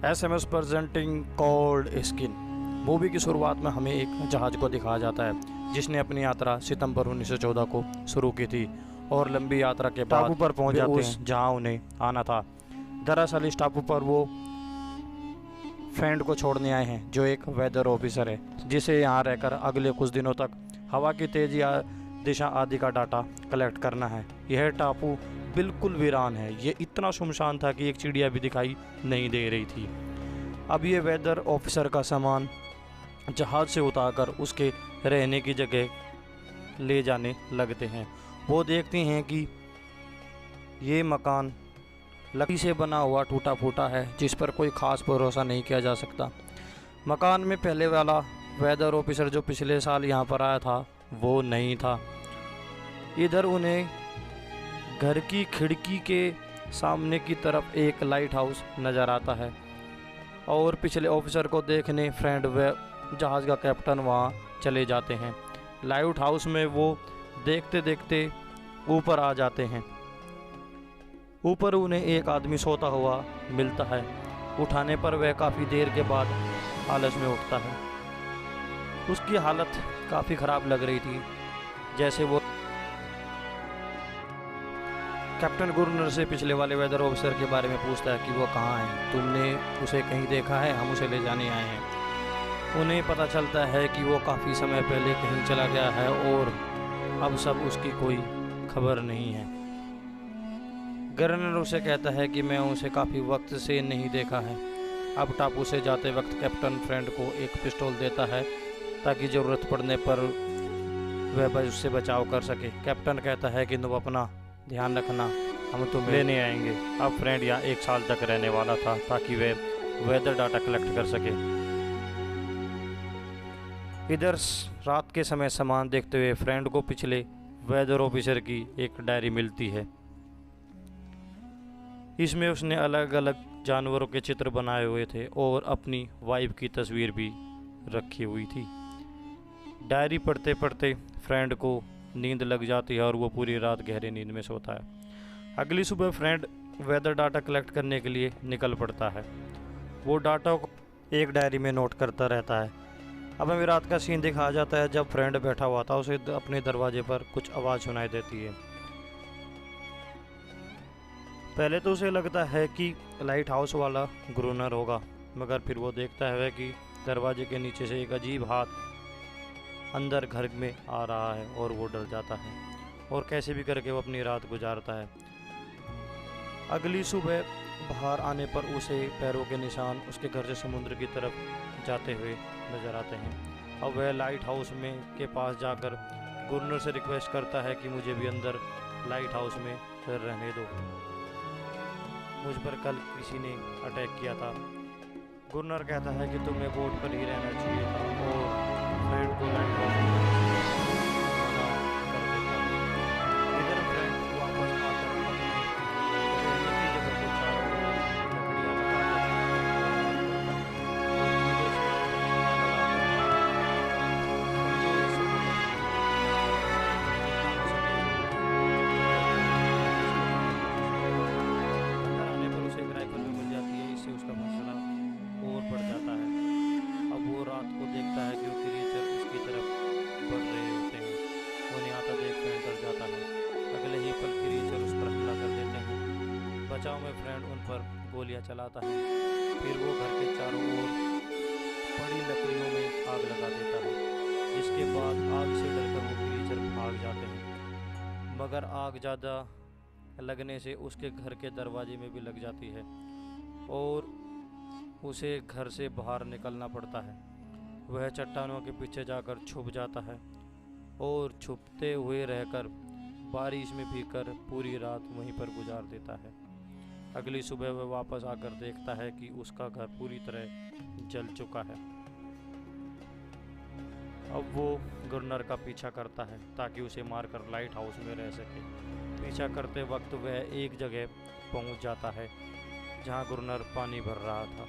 SMS presenting cold skin. Movie की शुरुआत में हमें एक जहाज़ को दिखाया जाता है जिसने अपनी यात्रा सितंबर 1914 को शुरू की थी और लंबी यात्रा के बाद टापू पर पहुंच जाते हैं जहां उन्हें आना था। दरअसल इस टापू पर वो फ्रेंड को छोड़ने आए हैं जो एक वेदर ऑफिसर है जिसे यहाँ रहकर अगले कुछ दिनों तक हवा की तेज़ी दिशा आदि का डाटा कलेक्ट करना है। यह टापू बिल्कुल वीरान है। ये इतना सुनसान था कि एक चिड़िया भी दिखाई नहीं दे रही थी। अब ये वेदर ऑफिसर का सामान जहाज़ से उतारकर उसके रहने की जगह ले जाने लगते हैं। वो देखते हैं कि ये मकान लकड़ी से बना हुआ टूटा फूटा है जिस पर कोई ख़ास भरोसा नहीं किया जा सकता। मकान में पहले वाला वेदर ऑफिसर जो पिछले साल यहाँ पर आया था वो नहीं था। इधर उन्हें घर की खिड़की के सामने की तरफ एक लाइट हाउस नज़र आता है और पिछले ऑफिसर को देखने फ्रेंड व जहाज़ का कैप्टन वहाँ चले जाते हैं। लाइट हाउस में वो देखते देखते ऊपर आ जाते हैं। ऊपर उन्हें एक आदमी सोता हुआ मिलता है। उठाने पर वह काफ़ी देर के बाद आलस में उठता है। उसकी हालत काफ़ी ख़राब लग रही थी। जैसे वो कैप्टन गुरनर से पिछले वाले वेदर ऑफिसर के बारे में पूछता है कि वो कहाँ है, तुमने उसे कहीं देखा है, हम उसे ले जाने आए हैं। उन्हें पता चलता है कि वो काफ़ी समय पहले कहीं चला गया है और अब सब उसकी कोई खबर नहीं है। गुरनर उसे कहता है कि मैं उसे काफ़ी वक्त से नहीं देखा है। अब टापू से जाते वक्त कैप्टन फ्रेंड को एक पिस्तौल देता है ताकि ज़रूरत पड़ने पर वह उससे बचाव कर सके। कैप्टन कहता है कि तुम अपना ध्यान रखना, हम तुम्हें लेने आएंगे। अब फ्रेंड यहाँ 1 साल तक रहने वाला था ताकि वह वेदर डाटा कलेक्ट कर सके। इधर रात के समय सामान देखते हुए फ्रेंड को पिछले वेदर ऑफिसर की एक डायरी मिलती है। इसमें उसने अलग अलग जानवरों के चित्र बनाए हुए थे और अपनी वाइफ की तस्वीर भी रखी हुई थी। डायरी पढ़ते पढ़ते फ्रेंड को नींद लग जाती है और वो पूरी रात गहरी नींद में सोता है। अगली सुबह फ्रेंड वेदर डाटा कलेक्ट करने के लिए निकल पड़ता है। वो डाटा को एक डायरी में नोट करता रहता है। अब हमें रात का सीन दिखाया जाता है जब फ्रेंड बैठा हुआ था। उसे अपने दरवाजे पर कुछ आवाज़ सुनाई देती है। पहले तो उसे लगता है कि लाइट हाउस वाला गुरनर होगा, मगर फिर वो देखता है कि दरवाजे के नीचे से एक अजीब हाथ अंदर घर में आ रहा है और वो डर जाता है और कैसे भी करके वो अपनी रात गुजारता है। अगली सुबह बाहर आने पर उसे पैरों के निशान उसके घर से समुद्र की तरफ जाते हुए नजर आते हैं। अब वह लाइट हाउस में के पास जाकर गुरनर से रिक्वेस्ट करता है कि मुझे भी अंदर लाइट हाउस में रहने दो, मुझ पर कल किसी ने अटैक किया था। गुरनर कहता है कि तुम्हें बोट पर ही रहना चाहिए था और फ्रेंड को लाइट हाउस में मना कर देता है। इधर फ्रेंड वापस आकर अपनी रहने की जगह को चारों ओर लकड़ियां अंदर आने पर उसे एक राइफल भी मिल जाती है। इससे उसका मसला और बढ़ जाता है। अब वो रात को देखता है कि वो क्रिएचर उसकी तरफ बढ़ रहे होते हैं। वो नहीं आता देख फ्रेंड डर जाता है। अगले ही पल क्रिएचर उस पर हमला कर देते हैं। बचाव में फ्रेंड उन पर गोलियां चलाता है। फिर वो घर के चारों ओर बड़ी लकड़ियों में आग लगा देता है, जिसके बाद आग से डरकर वो क्रिएचर भाग जाते हैं। मगर आग ज़्यादा लगने से उसके घर के दरवाजे में भी लग जाती है और उसे घर से बाहर निकलना पड़ता है। वह चट्टानों के पीछे जाकर छुप जाता है और छुपते हुए रहकर बारिश में भीगकर पूरी रात वहीं पर गुजार देता है। अगली सुबह वह वापस आकर देखता है कि उसका घर पूरी तरह जल चुका है। अब वो गुरनर का पीछा करता है ताकि उसे मारकर लाइट हाउस में रह सके। पीछा करते वक्त वह एक जगह पहुंच जाता है जहां गुरनर पानी भर रहा था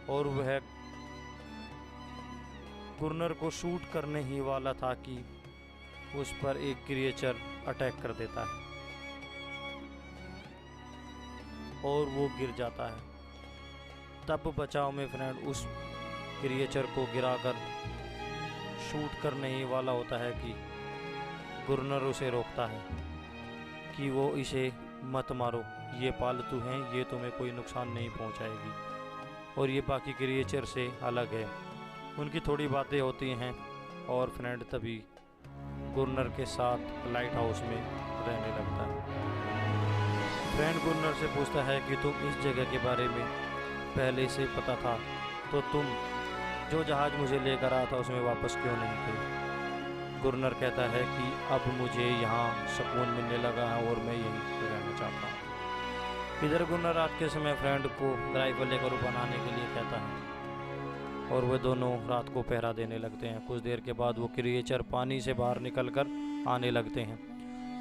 और वह गुरनर को शूट करने ही वाला था कि उस पर एक क्रिएचर अटैक कर देता है और वो गिर जाता है। तब बचाव में फ्रेंड उस क्रिएचर को गिराकर शूट करने ही वाला होता है कि गुरनर उसे रोकता है कि वो इसे मत मारो, ये पालतू हैं, ये तुम्हें कोई नुकसान नहीं पहुंचाएगी और ये बाकी क्रिएचर से अलग है। उनकी थोड़ी बातें होती हैं और फ्रेंड तभी गुरनर के साथ लाइट हाउस में रहने लगता है। फ्रेंड गुरनर से पूछता है कि तुम इस जगह के बारे में पहले से पता था तो तुम जो जहाज़ मुझे लेकर आया था उसमें वापस क्यों नहीं गए? गुरनर कहता है कि अब मुझे यहाँ सुकून मिलने लगा है और मैं यहीं रहना चाहता हूँ। इधर गुरनर रात के समय फ्रेंड को राइफल लेकर बनाने के लिए कहता है और वे दोनों रात को पहरा देने लगते हैं। कुछ देर के बाद वो क्रिएचर पानी से बाहर निकलकर आने लगते हैं।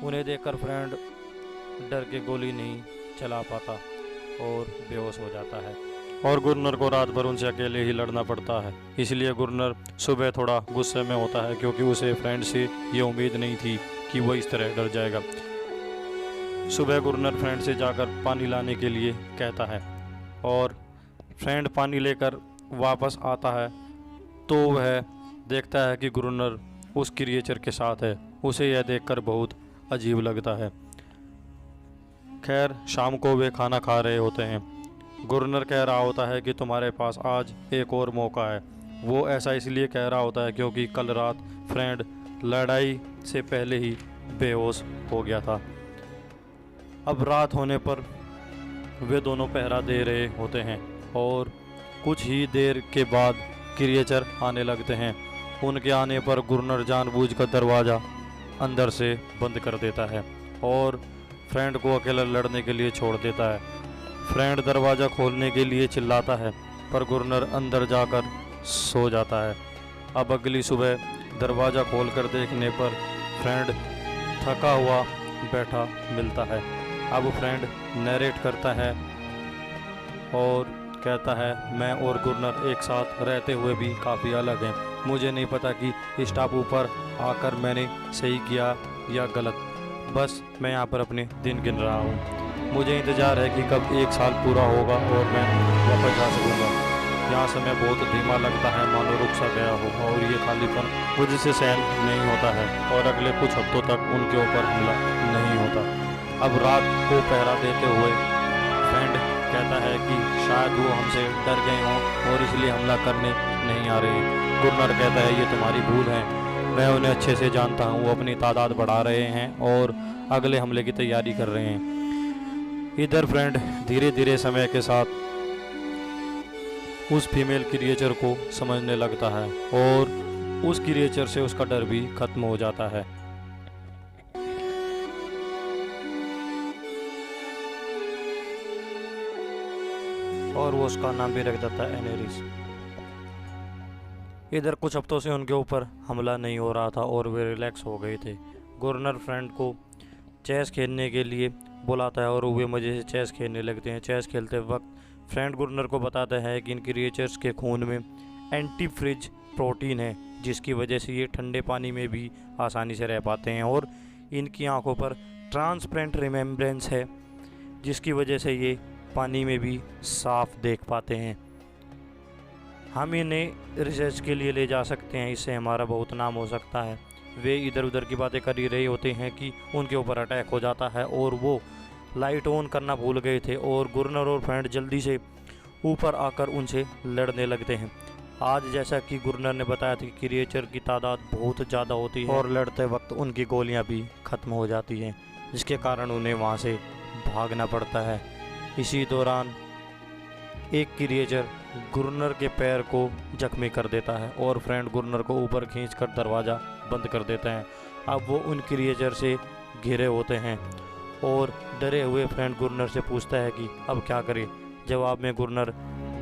उन्हें देखकर फ्रेंड डर के गोली नहीं चला पाता और बेहोश हो जाता है और गुरनर को रात भर उनसे अकेले ही लड़ना पड़ता है। इसलिए गुरनर सुबह थोड़ा गुस्से में होता है क्योंकि उसे फ्रेंड से ये उम्मीद नहीं थी कि वो इस तरह डर जाएगा। सुबह गुरनर फ्रेंड से जाकर पानी लाने के लिए कहता है और फ्रेंड पानी लेकर वापस आता है तो वह देखता है कि गुरनर उस क्रिएचर के साथ है। उसे यह देखकर बहुत अजीब लगता है। खैर शाम को वे खाना खा रहे होते हैं। गुरनर कह रहा होता है कि तुम्हारे पास आज एक और मौका है। वो ऐसा इसलिए कह रहा होता है क्योंकि कल रात फ्रेंड लड़ाई से पहले ही बेहोश हो गया था। अब रात होने पर वे दोनों पहरा दे रहे होते हैं और कुछ ही देर के बाद क्रिएचर आने लगते हैं। उनके आने पर गुरनर जानबूझकर दरवाज़ा अंदर से बंद कर देता है और फ्रेंड को अकेला लड़ने के लिए छोड़ देता है। फ्रेंड दरवाज़ा खोलने के लिए चिल्लाता है पर गुरनर अंदर जाकर सो जाता है। अब अगली सुबह दरवाज़ा खोलकर देखने पर फ्रेंड थका हुआ बैठा मिलता है। अब फ्रेंड नरेट करता है और कहता है मैं और गुरनर एक साथ रहते हुए भी काफ़ी अलग हैं। मुझे नहीं पता कि इस टापू पर आकर मैंने सही किया या गलत, बस मैं यहाँ पर अपने दिन गिन रहा हूँ। मुझे इंतज़ार है कि कब 1 साल पूरा होगा और मैं वापस जा सकूँगा। यहाँ समय बहुत धीमा लगता है, मानो रुक सा गया हो और ये खालीपन मुझसे सहन नहीं होता है और अगले कुछ हफ्तों तक उनके ऊपर हमला नहीं होता। अब रात को पहरा देते हुए फ्रेंड कहता है कि शायद वो हमसे डर गए हों और इसलिए हमला करने नहीं आ रहे हैं। गुरनर कहता है ये तुम्हारी भूल है, मैं उन्हें अच्छे से जानता हूँ। वो अपनी तादाद बढ़ा रहे हैं और अगले हमले की तैयारी कर रहे हैं। इधर फ्रेंड धीरे धीरे समय के साथ उस फीमेल क्रिएचर को समझने लगता है और उस क्रिएचर से उसका डर भी खत्म हो जाता है। और वो उसका नाम भी रख देता है एनेरिस। इधर कुछ हफ्तों से उनके ऊपर हमला नहीं हो रहा था और वे रिलैक्स हो गए थे। गुरनर फ्रेंड को चेस खेलने के लिए बुलाता है और वे मज़े से चेस खेलने लगते हैं। चेस खेलते वक्त फ्रेंड गुरनर को बताता है कि इन क्रिएचर्स के खून में एंटी फ्रिज प्रोटीन है जिसकी वजह से ये ठंडे पानी में भी आसानी से रह पाते हैं और इनकी आंखों पर ट्रांसपेरेंट रिमेम्ब्रेंस है जिसकी वजह से ये पानी में भी साफ देख पाते हैं। हम इन्हें रिसर्च के लिए ले जा सकते हैं, इससे हमारा बहुत नाम हो सकता है। वे इधर उधर की बातें कर ही रहे होते हैं कि उनके ऊपर अटैक हो जाता है और वो लाइट ऑन करना भूल गए थे और गुरनर और फ्रेंड जल्दी से ऊपर आकर उनसे लड़ने लगते हैं। आज जैसा कि गुरनर ने बताया था कि क्रिएचर की तादाद बहुत ज़्यादा होती है और लड़ते वक्त उनकी गोलियां भी ख़त्म हो जाती हैं, जिसके कारण उन्हें वहां से भागना पड़ता है। इसी दौरान एक क्रिएचर गुरनर के पैर को जख्मी कर देता है और फ्रेंड गुरनर को ऊपर खींचकर दरवाज़ा बंद कर देते हैं। अब वो उन क्रिएचर से घिरे होते हैं और डरे हुए फ्रेंड गुरनर से पूछता है कि अब क्या करें। जवाब में गुरनर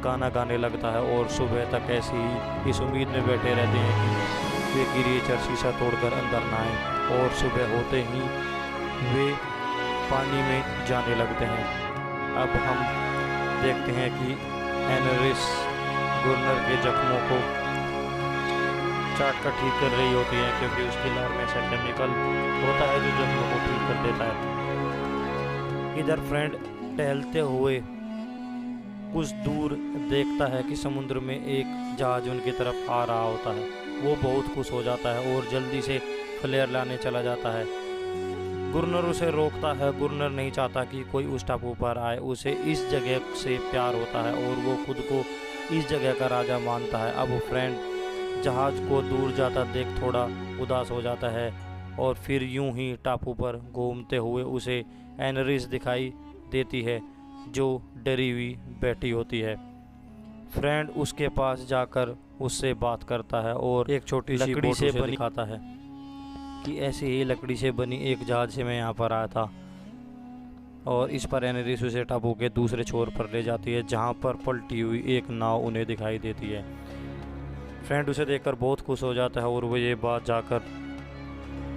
गाना गाने लगता है और सुबह तक ऐसे ही इस उम्मीद में बैठे रहते हैं कि वे क्रिएचर शीशा तोड़कर अंदर ना आए और सुबह होते ही वे पानी में जाने लगते हैं। अब हम देखते हैं कि एनेरिस गुरनर के जख्मों को चाट कर ठीक कर रही होती है क्योंकि उसकी लार में ऐसा केमिकल होता है जो जख्मों को ठीक कर देता है। इधर फ्रेंड टहलते हुए कुछ दूर देखता है कि समुद्र में एक जहाज उनकी तरफ आ रहा होता है। वो बहुत खुश हो जाता है और जल्दी से फ्लेयर लाने चला जाता है। गुरनर उसे रोकता है। गुरनर नहीं चाहता कि कोई उस टापू पर आए। उसे इस जगह से प्यार होता है और वो खुद को इस जगह का राजा मानता है। अब फ्रेंड जहाज को दूर जाता देख थोड़ा उदास हो जाता है और फिर यूं ही टापू पर घूमते हुए उसे एनरिस दिखाई देती है जो डरी हुई बैठी होती है। फ्रेंड उसके पास जाकर उससे बात करता है और एक छोटी सी लकड़ी से बनी दिखाता है कि ऐसी ही लकड़ी से बनी एक जहाज से मैं यहाँ पर आया था। और इस पर एनरिस उसे टापू के दूसरे छोर पर ले जाती है जहाँ पर पलटी हुई एक नाव उन्हें दिखाई देती है। फ्रेंड उसे देखकर बहुत खुश हो जाता है और वो ये बात जाकर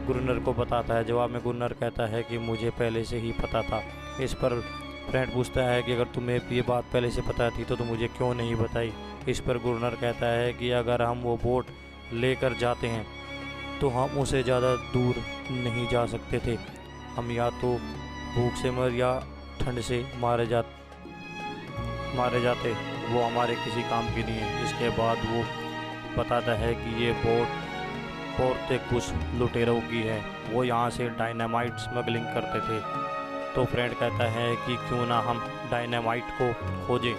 गुरनर को बताता है। जवाब में गुरनर कहता है कि मुझे पहले से ही पता था। इस पर फ्रेंड पूछता है कि अगर तुम्हें ये बात पहले से पता थी तो तुम मुझे क्यों नहीं बताई। इस पर गुरनर कहता है कि अगर हम वो बोट लेकर जाते हैं तो हम उसे ज़्यादा दूर नहीं जा सकते थे। हम या तो भूख से मर या ठंड से मारे जाते। वो हमारे किसी काम की नहीं है। इसके बाद वो बताता है कि ये बोट औरतें कुछ लुटेरों की है। वो यहाँ से डायनामाइट स्मगलिंग करते थे। तो फ्रेंड कहता है कि क्यों ना हम डायनामाइट को खोजें,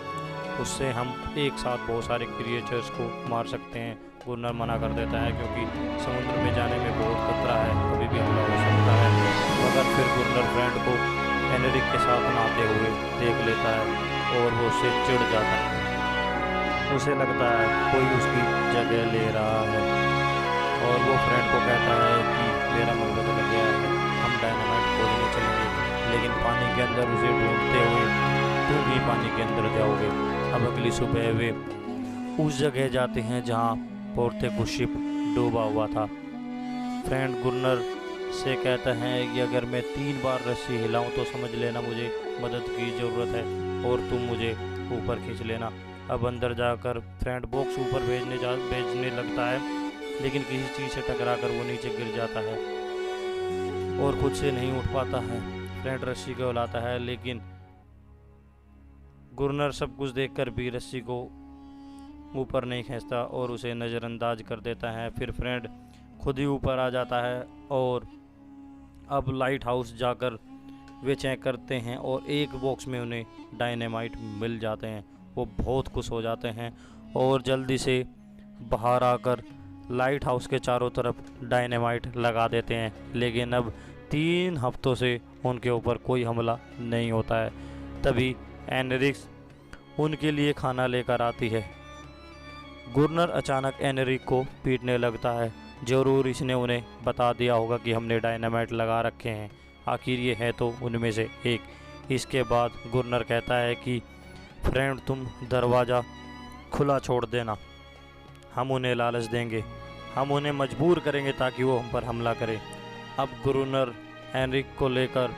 उससे हम एक साथ बहुत सारे क्रिएचर्स को मार सकते हैं। गुरनर मना कर देता है क्योंकि समुद्र में जाने में बहुत खतरा है, कभी भी हमला हो सकता है। मगर फिर गुरनर फ्रेंड को एनरिक के साथ नहाते हुए देख लेता है और वो उससे चिढ़ जाता है। उसे लगता है कोई उसकी जगह ले रहा है और वो फ्रेंड को कहता है कि मेरा मन बदल गया है, हम डायनामाइट खोजने चलेंगे। लेकिन पानी के अंदर उसे ढूंढते हुए तुम भी पानी के अंदर जाओगे। अब अगली सुबह वे उस जगह जाते हैं जहाँ पोर्ते को शिप डूबा हुआ था। फ्रेंड गुरनर से कहता है कि अगर मैं 3 बार रस्सी हिलाऊं तो समझ लेना मुझे मदद की ज़रूरत है और तुम मुझे ऊपर खींच लेना। अब अंदर जाकर फ्रेंड बॉक्स ऊपर भेजने लगता है, लेकिन किसी चीज़ से टकराकर वो नीचे गिर जाता है और खुद से नहीं उठ पाता है। फ्रेंड रस्सी को हिलाता है लेकिन गुरनर सब कुछ देखकर भी रस्सी को ऊपर नहीं खींचता और उसे नज़रअंदाज कर देता है। फिर फ्रेंड खुद ही ऊपर आ जाता है और अब लाइट हाउस जाकर वे चेक करते हैं और एक बॉक्स में उन्हें डायनामाइट मिल जाते हैं। वो बहुत खुश हो जाते हैं और जल्दी से बाहर आकर लाइट हाउस के चारों तरफ डायनामाइट लगा देते हैं। लेकिन अब 3 हफ्तों से उनके ऊपर कोई हमला नहीं होता है। तभी एनरिक्स उनके लिए खाना लेकर आती है। गुरनर अचानक एनरिक को पीटने लगता है। ज़रूर इसने उन्हें बता दिया होगा कि हमने डायनामाइट लगा रखे हैं, आखिर ये है तो उनमें से एक। इसके बाद गुरनर कहता है कि फ्रेंड तुम दरवाज़ा खुला छोड़ देना, हम उन्हें लालच देंगे, हम उन्हें मजबूर करेंगे ताकि वो हम पर हमला करें। अब गुरनर एनरिक को लेकर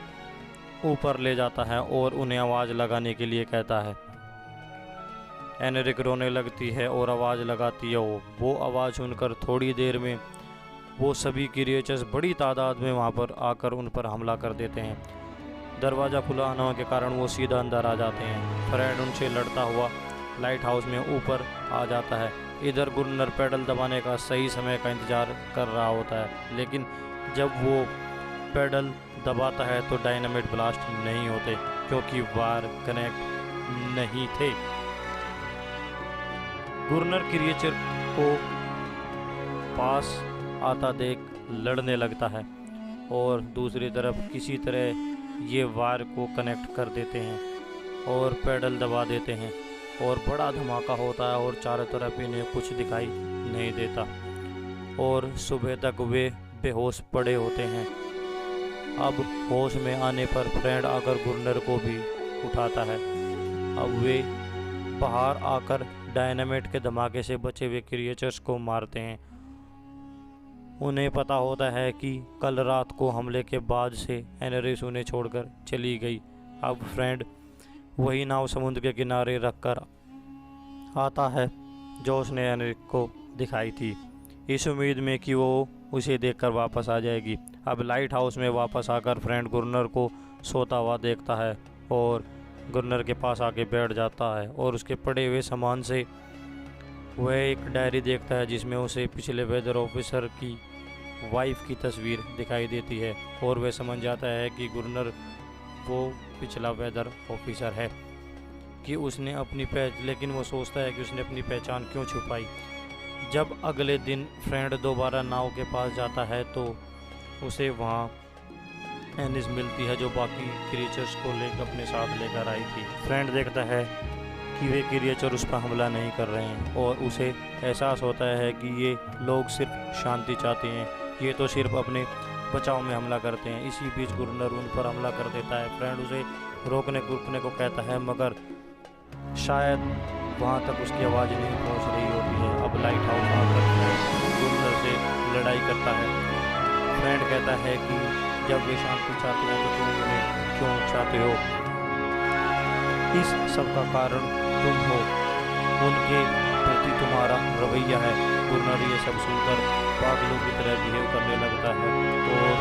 ऊपर ले जाता है और उन्हें आवाज़ लगाने के लिए कहता है। एनरिक रोने लगती है और आवाज़ लगाती है। वो आवाज़ सुनकर थोड़ी देर में वो सभी क्रिएचर्स बड़ी तादाद में वहाँ पर आकर उन पर हमला कर देते हैं। दरवाज़ा खुला होने के कारण वो सीधा अंदर आ जाते हैं। फ्रेंड उनसे लड़ता हुआ लाइट हाउस में ऊपर आ जाता है। इधर गुरनर पैडल दबाने का सही समय का इंतज़ार कर रहा होता है, लेकिन जब वो पैडल दबाता है तो डायनामाइट ब्लास्ट नहीं होते क्योंकि वायर कनेक्ट नहीं थे। गुरनर क्रिएचर को पास आता देख लड़ने लगता है और दूसरी तरफ किसी तरह ये वायर को कनेक्ट कर देते हैं और पैडल दबा देते हैं और बड़ा धमाका होता है और चारों तरफ इन्हें कुछ दिखाई नहीं देता और सुबह तक वे बेहोश पड़े होते हैं। अब होश में आने पर फ्रेंड आकर गुरनर को भी उठाता है। अब वे बाहर आकर डायनामाइट के धमाके से बचे हुए क्रिएचर्स को मारते हैं। उन्हें पता होता है कि कल रात को हमले के बाद से एनरिस उन्हें छोड़कर चली गई। अब फ्रेंड वही नाव समुद्र के किनारे रखकर आता है जो उसने एनरिक को दिखाई थी, इस उम्मीद में कि वो उसे देखकर वापस आ जाएगी। अब लाइट हाउस में वापस आकर फ्रेंड गुरनर को सोता हुआ देखता है और गुरनर के पास आके बैठ जाता है और उसके पड़े हुए सामान से वह एक डायरी देखता है जिसमें उसे पिछले वेदर ऑफिसर की वाइफ की तस्वीर दिखाई देती है और वह समझ जाता है कि गुरनर वो पिछला वेदर ऑफिसर है कि उसने अपनी लेकिन वो सोचता है कि उसने अपनी पहचान क्यों छुपाई। जब अगले दिन फ्रेंड दोबारा नाव के पास जाता है तो उसे वहाँ एनिस मिलती है जो बाकी क्रिएचर्स को लेकर अपने साथ लेकर आई थी। फ्रेंड देखता है कि वे क्रिएचर उस पर हमला नहीं कर रहे हैं और उसे एहसास होता है कि ये लोग सिर्फ शांति चाहते हैं, ये तो सिर्फ अपने बचाव में हमला करते हैं। इसी बीच गुरनर उन पर हमला कर देता है। फ्रेंड उसे रोकने को कहता है मगर शायद वहाँ तक उसकी आवाज़ नहीं पहुँच रही होती है। अब लाइट हाउस आकर गुरनर से लड़ाई करता है। फ्रेंड कहता है कि जब वे शांति चाहते हैं तो तुम उन्हें क्यों चाहते हो, इस सब का कारण तुम हो, उनके प्रति तुम्हारा रवैया है। गुरनर ये सब सुनकर पागलों की तरह बिहेव करने लगता है और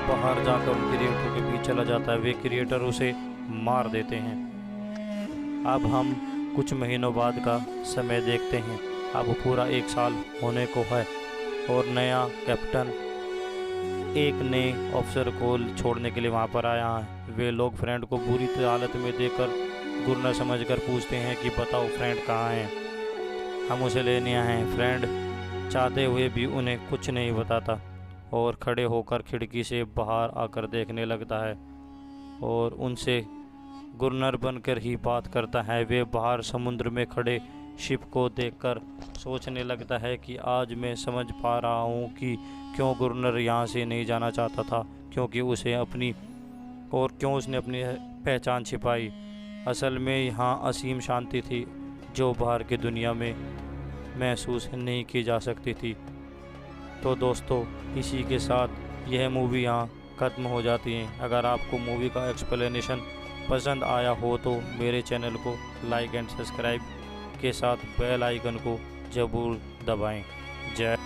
बाहर जाकर उन क्रिएटर के बीच चला जाता है। वे क्रिएटर उसे मार देते हैं। अब हम कुछ महीनों बाद का समय देखते हैं। अब पूरा 1 साल होने को है और नया कैप्टन एक नए ऑफिसर को छोड़ने के लिए वहाँ पर आया है। वे लोग फ्रेंड को बुरी हालत में देखकर गुरनर समझकर पूछते हैं कि बताओ फ्रेंड कहाँ है, हम उसे लेने आए हैं। फ्रेंड चाहते हुए भी उन्हें कुछ नहीं बताता और खड़े होकर खिड़की से बाहर आकर देखने लगता है और उनसे गुरनर बनकर ही बात करता है। वे बाहर समुद्र में खड़े शिप को देखकर सोचने लगता है कि आज मैं समझ पा रहा हूँ कि क्यों गुरनर यहाँ से नहीं जाना चाहता था, क्योंकि उसने अपनी पहचान छिपाई। असल में यहाँ असीम शांति थी जो बाहर की दुनिया में महसूस नहीं की जा सकती थी। तो दोस्तों, इसी के साथ यह मूवी यहाँ ख़त्म हो जाती है। अगर आपको मूवी का एक्सप्लेनेशन पसंद आया हो तो मेरे चैनल को लाइक एंड सब्सक्राइब के साथ बेल आइकन को ज़रूर दबाएं। जय